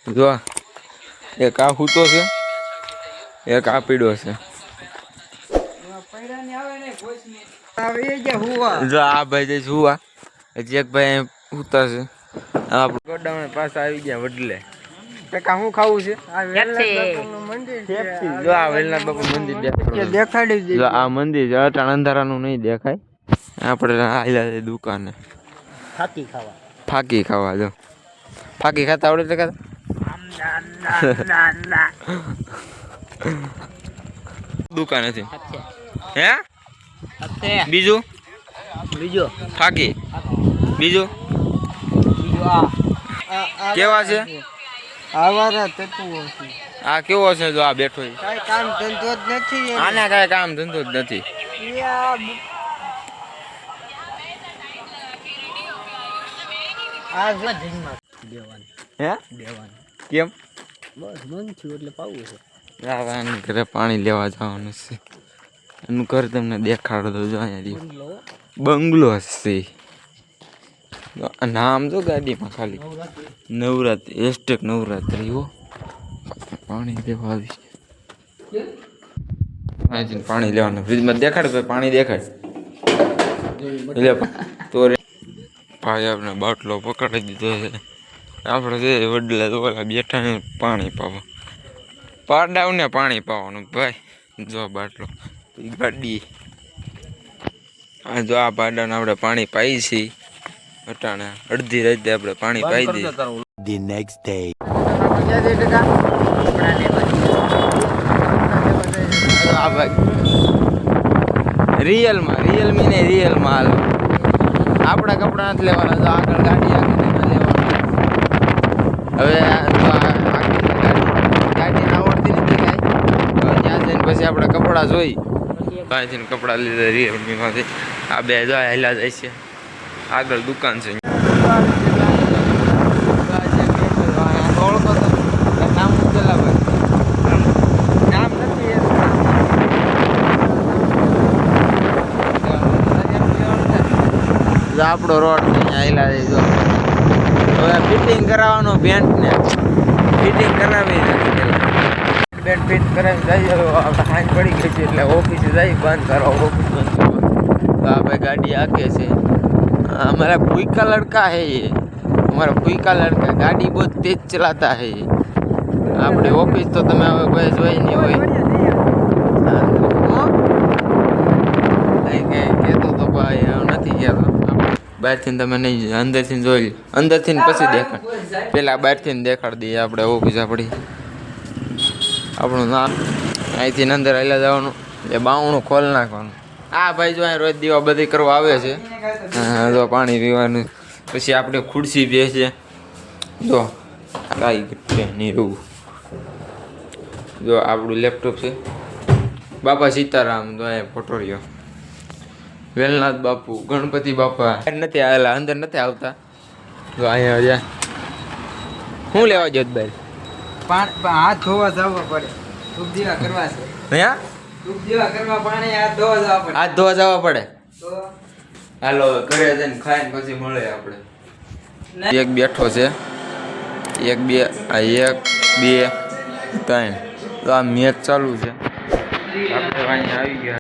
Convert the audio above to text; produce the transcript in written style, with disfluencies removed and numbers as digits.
જો એક આ હૂતો છે, એક આ પીડો છે. જો આ ભાઈ જઈશ હુવા, હજી એક ભાઈ ઉતા છે. આપણે ગોડાઉન પાછા આવી ગયા વડલે. કાકા શું ખાવું છે? જો આ વેલનાથ બાપુ મંદિર દેખાડી. જો આ મંદિર છે, અટાણ અંધારાનું નહીં દેખાય. આપણે આયલા દુકાને ફાકી ખાવા. જો ફાકી ખાતા આવડે છે કાકા? દુકાન હતી હે? બીજું ફાકી, બીજું કેવા છે? આ કેવો છે? જો આ બેઠો કામ ધંધો જ નથી, આને કઈ કામ ધંધો જ નથી. કેમ? બસ મન થયું એટલે પાવું છે. ઘરે પાણી લેવા જવાનું છે. એનું ઘર તમને દેખાડો તો જો અહીંયા બંગલો છે. નામ જો ગાડીમાં ખાલી નવરાત્રી, હેશટેગ નવરાત્રી. હો પાણી લેવા આવી અહીંથી પાણી લેવાનું. ફ્રીજમાં દેખાડ ભાઈ, પાણી દેખાડ લે તો ભાઈ. આપણે બાટલો પકડી દીધો છે. આપણે જે વડલા ઓલા બેઠા ને પાણી પાવા પાડાવને પાણી પાવાનું ભાઈ. જો બાટલો ગાડી આ જો આ પાડાને આપણે પાણી પાઈ છીએ. અટાણે અડધી રાતે આપણે પાણી પાઈ દઈએ. ધી નેક્સ્ટ ડે રિયલમી ને રિયલમાં હાલ આપણા કપડા નથી લેવાના. તો આગળ ગાડી આગળ લેવાના. હવે ગાડી આવડતી નથી કાંઈ. ત્યાં જઈને પછી આપણે કપડાં જોઈ ત્યાંથી કપડાં લીધા રિયલમીમાંથી. આ બે જો હેલા જાય છે. આગળ દુકાન છે. આપણો રોડ અહીંયા આવેલા છે. હવે ફિટિંગ કરાવવાનો પેન્ટને ફિટિંગ કરાવી બેન્ટ ફિટ કરાવી જઈએ. હાથ પડી ગઈ છે એટલે ઓફિસે જઈ બંધ કરો. ઓફિસ બંધ કરો. તો આ ભાઈ ગાડી આકે છે. हमारा भूई का लड़का है ये, हमारा भूई का लड़का गाड़ी बहुत तेज चलाता है ये. આપણે ઓફિસ તો તમે હવે કોઈ જોઈ નહીં હોય. કહેતો તો ભાઈ નથી કહેતો. બહારથી તમે નહીં, અંદરથી જોઈ લો. અંદરથી પછી દેખાડ. પેલા બહારથી દેખાડી દઈએ આપણે ઓફિસ આપણી. આપણું નામ અહીંથી અંદર હાલ્યા જવાનું. એ બાવણું ખોલ નાખવાનું. આ ભાઈ જો રોજ દીવા બધી કરવા આવે છે. જો પાણી પીવાનું. પછી આપણે ખુરશી બેસે. જો કાંઈ ઘટે નહીં રહેવું. જો આપણું લેપટોપ છે. બાપા સીતારામ જો અહીંયા ફોટો રહ્યો. વેલનાથ બાપુ, ગણપતિ બાપા નથી આવેલા, અંદર નથી આવતા. જો અહીંયા જ્યાં શું લેવા જો ભાઈ? હાથ ધોવા જવા પડે. ધૂપ દીવા કરવા છે. અહીંયા ધૂપ દીવા કરવા પાણી હાથ ધોવા જવા પડે. હાથ ધોવા જવા પડે. તો હાલો ઘરે જઈને ખાઈને પછી મળે આપણે. એક બેઠો છે. એક બે આ 1 2 3. તો આ મેચ ચાલુ છે. આપણે અહીંયા આવી ગયા.